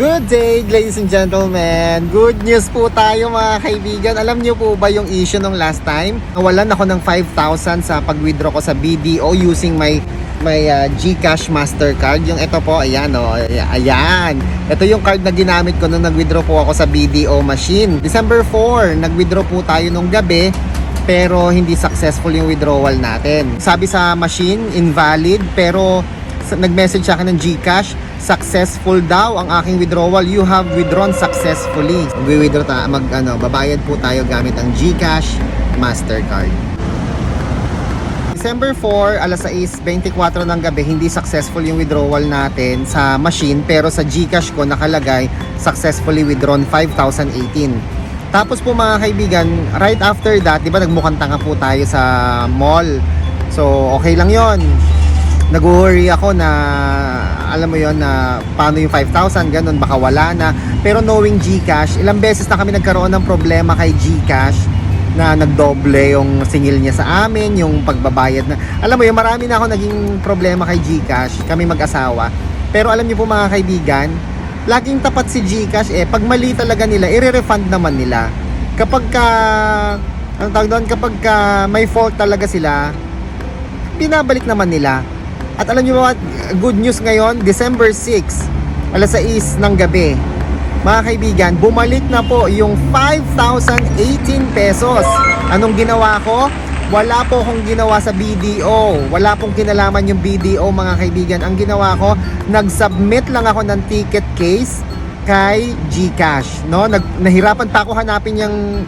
Good day, ladies and gentlemen. Good news po tayo mga kaibigan. Alam niyo po ba yung issue nung last time? Nawalan ako ng 5,000 sa pag-withdraw ko sa BDO using my GCash Mastercard. Yung ito po, ayan o. Ayan. Ito yung card na ginamit ko nung nag-withdraw po ako sa BDO machine. December 4, nag-withdraw po tayo nung gabi. Pero hindi successful yung withdrawal natin. Sabi sa machine, invalid. Pero nag-message sa akin ng GCash, successful daw ang aking withdrawal. You have withdrawn successfully. Mag-withdraw tayo, babayad po tayo gamit ang GCash Mastercard. December 4, alas 6:24 ng gabi, hindi successful yung withdrawal natin sa machine, pero sa GCash ko nakalagay successfully withdrawn 5,018. Tapos po mga kaibigan, right after that, di ba nagmukhang tanga po tayo sa mall. So okay lang yon. Nag-worry ako na, alam mo yon, na paano yung 5,000, ganun, baka wala na. Pero knowing GCash, ilang beses na kami nagkaroon ng problema kay GCash na nagdoble yung singil niya sa amin, yung pagbabayad na. Alam mo yun, marami na ako naging problema kay GCash, kami mag-asawa. Pero alam niyo po mga kaibigan, laging tapat si GCash pag mali talaga nila, i-refund naman nila. Kapag may fault talaga sila, pinabalik naman nila. At alam niyo ba, good news ngayon, December 6, alas 6 ng gabi. Mga kaibigan, bumalik na po yung 5,018 pesos. Anong ginawa ko? Wala po akong ginawa sa BDO. Wala pong kinalaman yung BDO mga kaibigan. Ang ginawa ko, nag-submit lang ako ng ticket case kay GCash. No? Nahirapan pa ako hanapin yung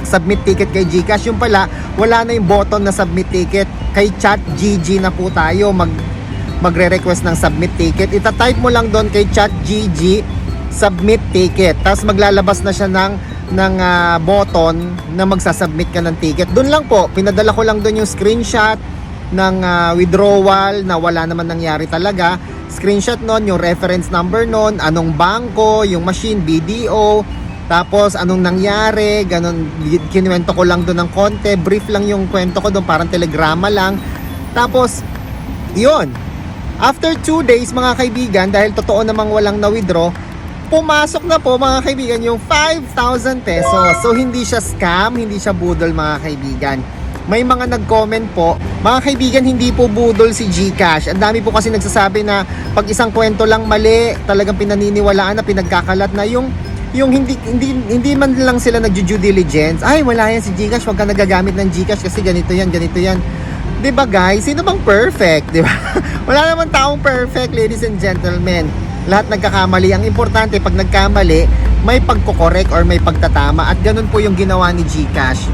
submit ticket kay GCash. Yung pala, wala na yung button na submit ticket. Kay ChatGG na po tayo magre-request ng submit ticket. Ita-type mo lang doon kay ChatGG submit ticket. Tapos maglalabas na siya ng button na magsasubmit ka ng ticket. Doon lang po, pinadala ko lang doon yung screenshot ng withdrawal na wala naman nangyari talaga. Screenshot noon, yung reference number noon, anong bangko, yung machine, BDO, tapos anong nangyari, ganun, kinuwento ko lang doon ng konti, brief lang yung kwento ko doon, parang telegrama lang. Tapos, yun. After 2 days mga kaibigan, dahil totoo namang walang na-withdraw, pumasok na po mga kaibigan yung 5,000 pesos. So hindi siya scam, hindi siya budol mga kaibigan. May mga nag-comment po, mga kaibigan, hindi po budol si GCash. Ang dami po kasi nagsasabi na pag isang kwento lang mali, talagang pinaniniwalaan na, pinagkakalat na yung hindi man lang sila nagjo-due diligence. Ay, wala yan si GCash, wag ka nagagamit ng GCash kasi ganito yan. 'Di ba guys? Sino bang perfect, 'di ba? Wala naman taong perfect, ladies and gentlemen. Lahat nagkakamali. Ang importante, pag nagkamali, may pagko-correct or may pagtatama. At ganun po yung ginawa ni GCash.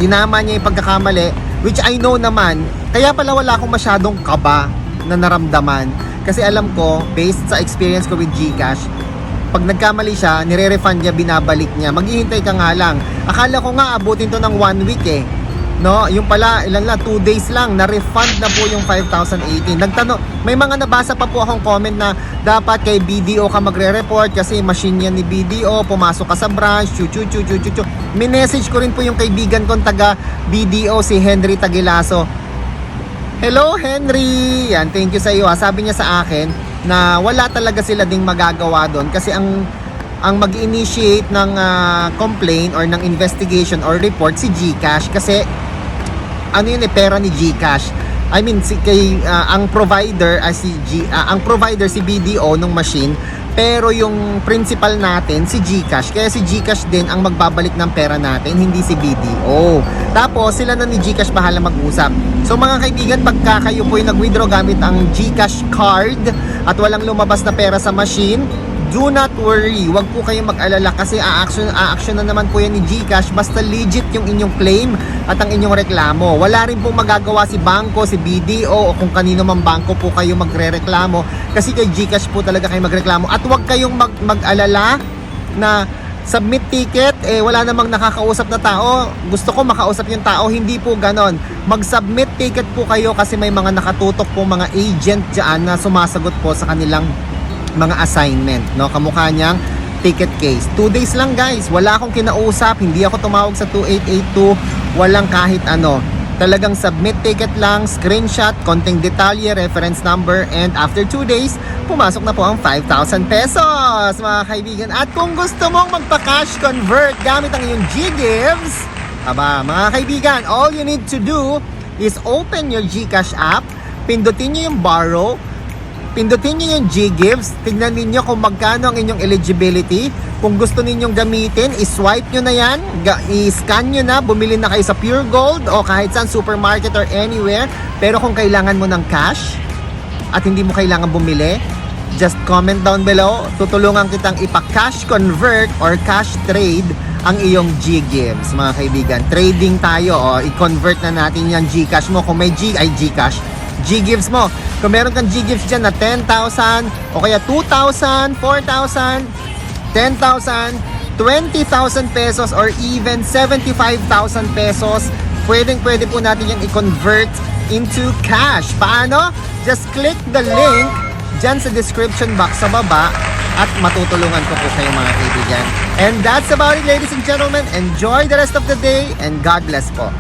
Tinama niya yung pagkakamali, which I know naman. Kaya pala wala akong masyadong kaba na naramdaman. Kasi alam ko, based sa experience ko with GCash, pag nagkamali siya, nire-refund niya, binabalik niya. Maghihintay ka nga lang. Akala ko nga abutin to ng 1 week No, yung pala, ilan lang, 2 days lang, na-refund na po yung 5,018. Nagtanong, may mga nabasa pa po akong comment na dapat kay BDO ka magre-report kasi machine yan ni BDO, pumasok ka sa branch, chu. Minessage ko rin po yung kaibigan kong taga BDO, si Henry Tagilaso. Hello Henry! Yan, thank you sa iyo. Sabi niya sa akin na wala talaga sila ding magagawa doon kasi ang mag-initiate ng complaint or ng investigation or report si GCash kasi ano yun pera ni GCash. I mean ang provider ang provider si BDO ng machine, pero yung principal natin si GCash. Kaya si GCash din ang magbabalik ng pera natin, hindi si BDO. Tapos sila na ni GCash bahala mag-usap. So mga kaibigan, pagka kayo po yung nag-withdraw gamit ang GCash card at walang lumabas na pera sa machine, do not worry, wag po kayong mag-alala kasi a-action na naman po yan ni GCash basta legit yung inyong claim at ang inyong reklamo. Wala rin pong magagawa si bangko, si BDO o kung kanino man bangko po kayo magre-reklamo kasi kay GCash po talaga kayo magreklamo. At wag kayong mag-alala na submit ticket, wala namang nakakausap na tao. Gusto ko makausap yung tao, hindi po ganon. Mag-submit ticket po kayo kasi may mga nakatutok po mga agent dyan na sumasagot po sa kanilang mga assignment, no? Kamukha niyang ticket case. 2 days lang guys, wala akong kinausap, hindi ako tumawag sa 2882, walang kahit ano. Talagang submit ticket lang, screenshot, konting detalye, reference number, and after 2 days, pumasok na po ang 5,000 pesos, mga kaibigan. At kung gusto mong magpa-cash convert gamit ang iyong G-Gives, aba, mga kaibigan, all you need to do is open your GCash app, pindutin nyo yung borrow, pindutin nyo yung G-Gives, tignan ninyo kung magkano ang inyong eligibility. Kung gusto ninyong gamitin, i-swipe nyo na yan, i-scan nyo na, bumili na kayo sa Pure Gold o kahit saan, supermarket or anywhere. Pero kung kailangan mo ng cash at hindi mo kailangan bumili, just comment down below. Tutulungan kitang ipa-cash convert or cash trade ang iyong G-Gives, mga kaibigan. Trading tayo, i-convert na natin yung GCash mo. Kung may GCash, G-Gives mo. Kung meron kang G-Gives dyan na 10,000 o kaya 2,000, 4,000, 10,000, 20,000 pesos or even 75,000 pesos, pwede po natin yung i-convert into cash. Paano? Just click the link dyan sa description box sa baba at matutulungan ko po kayo, mga kaibigan. And that's about it, ladies and gentlemen. Enjoy the rest of the day and God bless po.